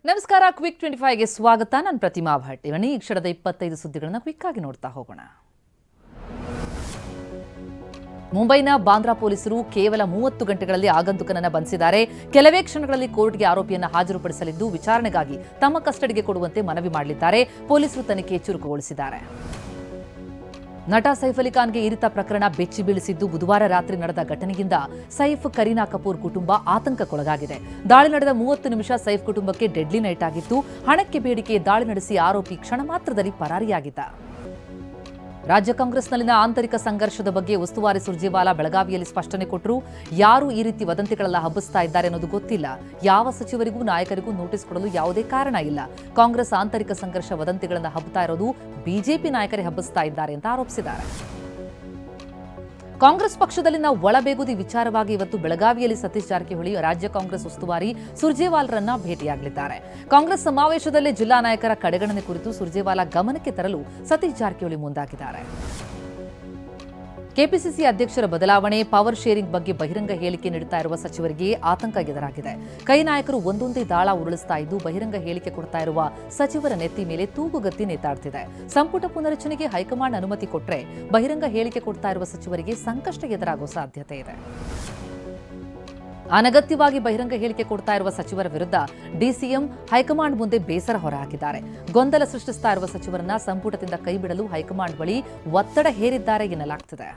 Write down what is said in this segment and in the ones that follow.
ನಮಸ್ಕಾರ. ಕ್ವಿಕ್ 25ಗೆ ಸ್ವಾಗತ. ನಾನು ಪ್ರತಿಮಾ ಭಟ್. ಇವನಿ ಈ ಕ್ಷಣದ 25 ಸುದ್ದಿಗಳನ್ನು ಕ್ವಿಕ್ ಆಗಿ ನೋಡ್ತಾ ಹೋಗೋಣ. ಮುಂಬೈನ ಬಾಂದ್ರಾ ಪೊಲೀಸರು ಕೇವಲ 30 ಗಂಟೆಗಳಲ್ಲಿ ಆಗಂತುಕನನ್ನು ಬಂಧಿಸಿದ್ದಾರೆ. ಕೆಲವೇ ಕ್ಷಣಗಳಲ್ಲಿ ಕೋರ್ಟ್ಗೆ ಆರೋಪಿಯನ್ನು ಹಾಜರುಪಡಿಸಲಿದ್ದು ವಿಚಾರಣೆಗಾಗಿ ತಮ್ಮ ಕಸ್ಟಡಿಗೆ ಕೊಡುವಂತೆ ಮನವಿ ಮಾಡಲಿದ್ದಾರೆ. ಪೊಲೀಸರು ತನಿಖೆ ಚುರುಕುಗೊಳಿಸಿದ್ದಾರೆ. ನಟ ಸೈಫ್ ಅಲಿ ಖಾನ್ಗೆ ಇರಿತ ಪ್ರಕರಣ ಬೆಚ್ಚಿ ಬೀಳಿಸಿದ್ದು ಬುಧವಾರ ರಾತ್ರಿ ನಡೆದ ಘಟನೆಯಿಂದ ಸೈಫ್ ಕರೀನಾ ಕಪೂರ್ ಕುಟುಂಬ ಆತಂಕಕ್ಕೊಳಗಾಗಿದೆ. ದಾಳಿ ನಡೆದ 30 ನಿಮಿಷ ಸೈಫ್ ಕುಟುಂಬಕ್ಕೆ ಡೆಡ್ಲಿ ನೈಟ್ ಆಗಿತ್ತು. ಹಣಕ್ಕೆ ಬೇಡಿಕೆ ದಾಳಿ ನಡೆಸಿ ಆರೋಪಿ ಕ್ಷಣ ಮಾತ್ರದಲ್ಲಿ ಪರಾರಿಯಾಗಿದ್ದ. ರಾಜ್ಯ ಕಾಂಗ್ರೆಸ್ನಲ್ಲಿನ ಆಂತರಿಕ ಸಂಘರ್ಷದ ಬಗ್ಗೆ ಉಸ್ತುವಾರಿ ಸುರ್ಜೇವಾಲಾ ಬೆಳಗಾವಿಯಲ್ಲಿ ಸ್ಪಷ್ಟನೆ ಕೊಟ್ಟರು. ಯಾರು ಈ ರೀತಿ ವದಂತಿಗಳೆಲ್ಲ ಹಬ್ಬಿಸ್ತಾ ಇದ್ದಾರೆ ಅನ್ನೋದು ಗೊತ್ತಿಲ್ಲ. ಯಾವ ಸಚಿವರಿಗೂ ನಾಯಕರಿಗೂ ನೋಟಿಸ್ ಕೊಡಲು ಯಾವುದೇ ಕಾರಣ ಇಲ್ಲ. ಕಾಂಗ್ರೆಸ್ ಆಂತರಿಕ ಸಂಘರ್ಷ ವದಂತಿಗಳನ್ನು ಹಬ್ಬುತ್ತಾ ಇರೋದು ಬಿಜೆಪಿ ನಾಯಕರೇ ಹಬ್ಬಿಸ್ತಾ ಇದ್ದಾರೆ ಅಂತ ಆರೋಪಿಸಿದ್ದಾರೆ. ಕಾಂಗ್ರೆಸ್ ಪಕ್ಷದಲ್ಲಿನ ಒಳಬೇಗುದಿ ವಿಚಾರವಾಗಿ ಇವತ್ತು ಬೆಳಗಾವಿಯಲ್ಲಿ ಸತೀಶ್ ಜಾರಕಿಹೊಳಿ ರಾಜ್ಯ ಕಾಂಗ್ರೆಸ್ ಉಸ್ತುವಾರಿ ಸುರ್ಜೇವಾಲಾರನ್ನ ಭೇಟಿಯಾಗಲಿದ್ದಾರೆ. ಕಾಂಗ್ರೆಸ್ ಸಮಾವೇಶದಲ್ಲಿ ಜಿಲ್ಲಾ ನಾಯಕರ ಕಡೆಗಣನೆ ಕುರಿತು ಸುರ್ಜೇವಾಲಾ ಗಮನಕ್ಕೆ ತರಲು ಸತೀಶ್ ಜಾರಕಿಹೊಳಿ ಮುಂದಾಗಿದ್ದಾರೆ. ಕೆಪಿಸಿಸಿ ಅಧ್ಯಕ್ಷರ ಬದಲಾವಣೆ, ಪವರ್ ಶೇರಿಂಗ್ ಬಗ್ಗೆ ಬಹಿರಂಗ ಹೇಳಿಕೆ ನೀಡುತ್ತಾ ಇರುವ ಸಚಿವರಿಗೆ ಆತಂಕ ಎದುರಾಗಿದೆ. ಕೈ ನಾಯಕರು ಒಂದೊಂದೇ ದಾಳ ಉರುಳಿಸ್ತಾ ಇದ್ದು ಬಹಿರಂಗ ಹೇಳಿಕೆ ಕೊಡ್ತಾ ಇರುವ ಸಚಿವರ ನೆತ್ತಿ ಮೇಲೆ ತೂಗುಗತ್ತಿ ನೇತಾಡ್ತಿದೆ. ಸಂಪುಟ ಪುನರಚನೆಗೆ ಹೈಕಮಾಂಡ್ ಅನುಮತಿ ಕೊಟ್ಟರೆ ಬಹಿರಂಗ ಹೇಳಿಕೆ ಕೊಡ್ತಾ ಇರುವ ಸಚಿವರಿಗೆ ಸಂಕಷ್ಟ ಎದುರಾಗುವ ಸಾಧ್ಯತೆ ಇದೆ. ಅನಗತ್ಯವಾಗಿ ಬಹಿರಂಗ ಹೇಳಿಕೆ ಕೊಡ್ತಾ ಇರುವ ಸಚಿವರ ವಿರುದ್ಧ ಡಿಸಿಎಂ ಹೈಕಮಾಂಡ್ ಮುಂದೆ ಬೇಸರ ಹೊರಹಾಕಿದ್ದಾರೆ. ಗೊಂದಲ ಸೃಷ್ಟಿಸ್ತಾ ಇರುವ ಸಚಿವರನ್ನ ಸಂಪುಟದಿಂದ ಕೈಬಿಡಲು ಹೈಕಮಾಂಡ್ ಬಳಿ ಒತ್ತಡ ಹೇರಿದ್ದಾರೆ ಎನ್ನಲಾಗ್ತಿದೆ.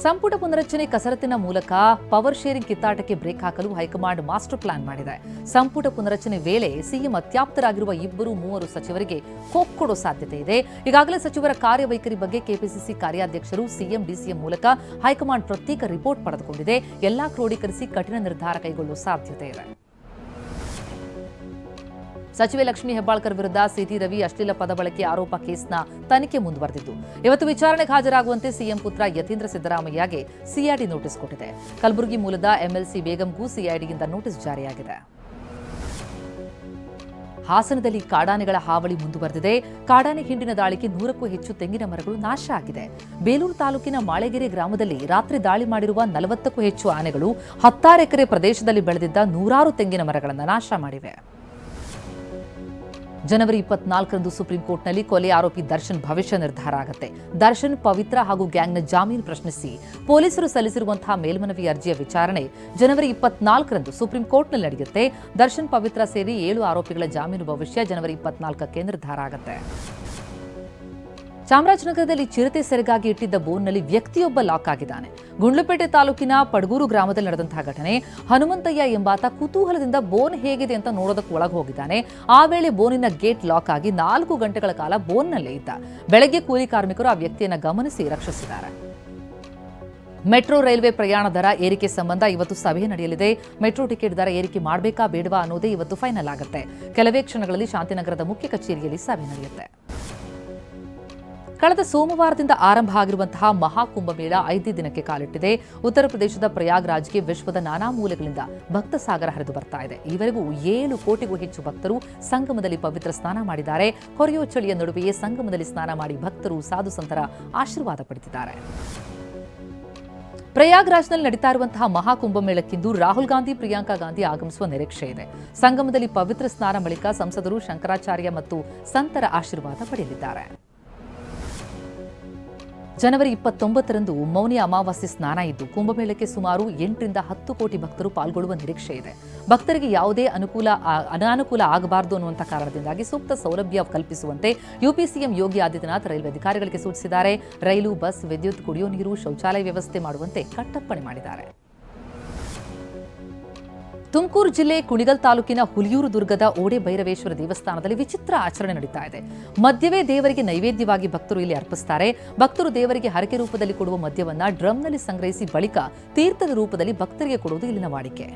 ಸಂಪುಟ ಪುನರಚನೆ ಕಸರತ್ತಿನ ಮೂಲಕ ಪವರ್ ಶೇರಿಂಗ್ ಕಿತ್ತಾಟಕ್ಕೆ ಬ್ರೇಕ್ ಹಾಕಲು ಹೈಕಮಾಂಡ್ ಮಾಸ್ಟರ್ ಪ್ಲಾನ್ ಮಾಡಿದೆ. ಸಂಪುಟ ಪುನರಚನೆ ವೇಳೆ ಸಿಎಂ ಅತ್ಯಾಪ್ತರಾಗಿರುವ 2-3 ಸಚಿವರಿಗೆ ಕೊಕ್ ಕೊಡೋ ಸಾಧ್ಯತೆ ಇದೆ. ಈಗಾಗಲೇ ಸಚಿವರ ಕಾರ್ಯವೈಖರಿ ಬಗ್ಗೆ ಕೆಪಿಸಿಸಿ ಕಾರ್ಯಾಧ್ಯಕ್ಷರು ಸಿಎಂ ಡಿಸಿಎಂ ಮೂಲಕ ಹೈಕಮಾಂಡ್ ಪ್ರತ್ಯೇಕ ರಿಪೋರ್ಟ್ ಪಡೆದುಕೊಂಡಿದೆ. ಎಲ್ಲಾ ಕ್ರೋಢೀಕರಿಸಿ ಕಠಿಣ ನಿರ್ಧಾರ ಕೈಗೊಳ್ಳುವ ಸಾಧ್ಯತೆ ಇದೆ. ಸಚಿವೆ ಲಕ್ಷ್ಮೀ ಹೆಬ್ಬಾಳ್ಕರ್ ವಿರುದ್ಧ ಸಿಟಿ ರವಿ ಅಶ್ಲೀಲ ಪದ ಬಳಕೆ ಆರೋಪ ಕೇಸ್ನ ತನಿಖೆ ಮುಂದುವರೆದಿದ್ದು ಇವತ್ತು ವಿಚಾರಣೆಗೆ ಹಾಜರಾಗುವಂತೆ ಸಿಎಂ ಪುತ್ರ ಯತೀಂದ್ರ ಸಿದ್ದರಾಮಯ್ಯಗೆ ಸಿಐಡಿ ನೋಟಿಸ್ ಕೊಟ್ಟಿದೆ. ಕಲಬುರಗಿ ಮೂಲದ ಎಂಎಲ್ಸಿ ಬೇಗಂಗೂ ಸಿಐಡಿಯಿಂದ ನೋಟಿಸ್ ಜಾರಿಯಾಗಿದೆ. ಹಾಸನದಲ್ಲಿ ಕಾಡಾನೆಗಳ ಹಾವಳಿ ಮುಂದುವರೆದಿದೆ. ಕಾಡಾನೆ ಹಿಂಡಿನ ದಾಳಿಗೆ 100ಕ್ಕೂ ಹೆಚ್ಚು ತೆಂಗಿನ ಮರಗಳು ನಾಶ ಆಗಿದೆ. ಬೇಲೂರು ತಾಲೂಕಿನ ಮಾಳೆಗೆರೆ ಗ್ರಾಮದಲ್ಲಿ ರಾತ್ರಿ ದಾಳಿ ಮಾಡಿರುವ 40ಕ್ಕೂ ಹೆಚ್ಚು ಆನೆಗಳು 16 ಎಕರೆ ಪ್ರದೇಶದಲ್ಲಿ ಬೆಳೆದಿದ್ದ 100 ತೆಂಗಿನ ಮರಗಳನ್ನು ನಾಶ ಮಾಡಿವೆ. ಜನವರಿ 24ರಂದು ಸುಪ್ರೀಂ ಕೋರ್ಟ್ನಲ್ಲಿ ಕೊಲೆ ಆರೋಪಿ ದರ್ಶನ್ ಭವಿಷ್ಯ ನಿರ್ಧಾರ ಆಗುತ್ತೆ. ದರ್ಶನ್, ಪವಿತ್ರ ಹಾಗೂ ಗ್ಯಾಂಗ್ನ ಜಾಮೀನು ಪ್ರಶ್ನಿಸಿ ಪೊಲೀಸರು ಸಲ್ಲಿಸಿರುವಂತಹ ಮೇಲ್ಮನವಿ ಅರ್ಜಿಯ ವಿಚಾರಣೆ ಜನವರಿ 24ರಂದು ಸುಪ್ರೀಂ ಕೋರ್ಟ್ನಲ್ಲಿ ನಡೆಯುತ್ತೆ. ದರ್ಶನ್, ಪವಿತ್ರ ಸೇರಿ 7 ಆರೋಪಿಗಳ ಜಾಮೀನು ಭವಿಷ್ಯ ಜನವರಿ 24ಕ್ಕೆ ನಿರ್ಧಾರ ಆಗುತ್ತೆ. ಚಾಮರಾಜನಗರದಲ್ಲಿ ಚಿರತೆ ಸೆರೆಗಾಗಿ ಇಟ್ಟಿದ್ದ ಬೋನ್ನಲ್ಲಿ ವ್ಯಕ್ತಿಯೊಬ್ಬ ಲಾಕ್ ಆಗಿದ್ದಾನೆ. ಗುಂಡ್ಲುಪೇಟೆ ತಾಲೂಕಿನ ಪಡಗೂರು ಗ್ರಾಮದಲ್ಲಿ ನಡೆದಂತಹ ಘಟನೆ. ಹನುಮಂತಯ್ಯ ಎಂಬಾತ ಕುತೂಹಲದಿಂದ ಬೋನ್ ಹೇಗಿದೆ ಅಂತ ನೋಡೋದಕ್ಕೆ ಒಳಗೆ ಹೋಗಿದ್ದಾನೆ. ಆ ವೇಳೆ ಬೋನಿನ ಗೇಟ್ ಲಾಕ್ ಆಗಿ 4 ಗಂಟೆಗಳ ಕಾಲ ಬೋನ್ನಲ್ಲೇ ಇದ್ದ. ಬೆಳಗ್ಗೆ ಕೂಲಿ ಕಾರ್ಮಿಕರು ಆ ವ್ಯಕ್ತಿಯನ್ನು ಗಮನಿಸಿ ರಕ್ಷಿಸಿದ್ದಾರೆ. ಮೆಟ್ರೋ ರೈಲ್ವೆ ಪ್ರಯಾಣ ದರ ಏರಿಕೆ ಸಂಬಂಧ ಇವತ್ತು ಸಭೆ ನಡೆಯಲಿದೆ. ಮೆಟ್ರೋ ಟಿಕೆಟ್ ದರ ಏರಿಕೆ ಮಾಡಬೇಕಾ ಬೇಡವಾ ಅನ್ನೋದೇ ಇವತ್ತು ಫೈನಲ್ ಆಗುತ್ತೆ. ಕೆಲವೇ ಕ್ಷಣಗಳಲ್ಲಿ ಶಾಂತಿನಗರದ ಮುಖ್ಯ ಕಚೇರಿಯಲ್ಲಿ ಸಭೆ ನಡೆಯುತ್ತೆ. ಕಳೆದ ಸೋಮವಾರದಿಂದ ಆರಂಭ ಆಗಿರುವಂತಹ ಮಹಾಕುಂಭಮೇಳ 5ನೇ ದಿನಕ್ಕೆ ಕಾಲಿಟ್ಟಿದೆ. ಉತ್ತರ ಪ್ರದೇಶದ ಪ್ರಯಾಗ್ರಾಜ್ಗೆ ವಿಶ್ವದ ನಾನಾ ಮೂಲೆಗಳಿಂದ ಭಕ್ತ ಸಾಗರ ಹರಿದು ಬರ್ತಾ ಇದೆ. ಈವರೆಗೂ 7 ಕೋಟಿಗೂ ಹೆಚ್ಚು ಭಕ್ತರು ಸಂಗಮದಲ್ಲಿ ಪವಿತ್ರ ಸ್ನಾನ ಮಾಡಿದ್ದಾರೆ. ಹೊರೆಯೋ ಚಳಿಯ ನಡುವೆಯೇ ಸಂಗಮದಲ್ಲಿ ಸ್ನಾನ ಮಾಡಿ ಭಕ್ತರು ಸಾಧು ಸಂತರ ಆಶೀರ್ವಾದ ಪಡೆದಿದ್ದಾರೆ. ಪ್ರಯಾಗ್ರಾಜ್ನಲ್ಲಿ ನಡೀತಾ ಇರುವಂತಹ ಮಹಾಕುಂಭಮೇಳಕ್ಕಿಂದು ರಾಹುಲ್ ಗಾಂಧಿ, ಪ್ರಿಯಾಂಕಾ ಗಾಂಧಿ ಆಗಮಿಸುವ ನಿರೀಕ್ಷೆ ಇದೆ. ಸಂಗಮದಲ್ಲಿ ಪವಿತ್ರ ಸ್ನಾನ ಬಳಿಕ ಸಂಸದರು ಶಂಕರಾಚಾರ್ಯ ಮತ್ತು ಸಂತರ ಆಶೀರ್ವಾದ ಪಡೆಯಲಿದ್ದಾರೆ. ಜನವರಿ 29ರಂದು ಮೌನಿ ಅಮಾವಾಸ್ಯೆ ಸ್ನಾನ ಇದ್ದು ಕುಂಭಮೇಳಕ್ಕೆ ಸುಮಾರು 8ರಿಂದ 10 ಕೋಟಿ ಭಕ್ತರು ಪಾಲ್ಗೊಳ್ಳುವ ನಿರೀಕ್ಷೆ ಇದೆ. ಭಕ್ತರಿಗೆ ಯಾವುದೇ ಅನಾನುಕೂಲ ಆಗಬಾರದು ಅನ್ನುವಂಥ ಕಾರಣದಿಂದಾಗಿ ಸೂಕ್ತ ಸೌಲಭ್ಯ ಕಲ್ಪಿಸುವಂತೆ UP CM Yogi Adityanath railway ಅಧಿಕಾರಿಗಳಿಗೆ ಸೂಚಿಸಿದ್ದಾರೆ. ರೈಲು, ಬಸ್, ವಿದ್ಯುತ್, ಕುಡಿಯುವ ನೀರು, ಶೌಚಾಲಯ ವ್ಯವಸ್ಥೆ ಮಾಡುವಂತೆ ಕಟ್ಟಪ್ಪಣೆ ಮಾಡಿದ್ದಾರೆ. ತುಮಕೂರು ಜಿಲ್ಲೆ ಕುಣಿಗಲ್ ತಾಲೂಕಿನ ಹುಲಿಯೂರು ದುರ್ಗದ ಓಡೆ ಭೈರವೇಶ್ವರ ದೇವಸ್ಥಾನದಲ್ಲಿ ವಿಚಿತ್ರ ಆಚರಣೆ ನಡೀತಾ ಇದೆ. ಮದ್ಯವೇ ದೇವರಿಗೆ ನೈವೇದ್ಯವಾಗಿ ಭಕ್ತರು ಇಲ್ಲಿ ಅರ್ಪಿಸುತ್ತಾರೆ. ಭಕ್ತರು ದೇವರಿಗೆ ಹರಕೆ ರೂಪದಲ್ಲಿ ಕೊಡುವ ಮದ್ಯವನ್ನ ಡ್ರಮ್ನಲ್ಲಿ ಸಂಗ್ರಹಿಸಿ ಬಳಿಕ ತೀರ್ಥದ ರೂಪದಲ್ಲಿ ಭಕ್ತರಿಗೆ ಕೊಡುವುದು ಇಲ್ಲಿನ ವಾಡಿಕೆ.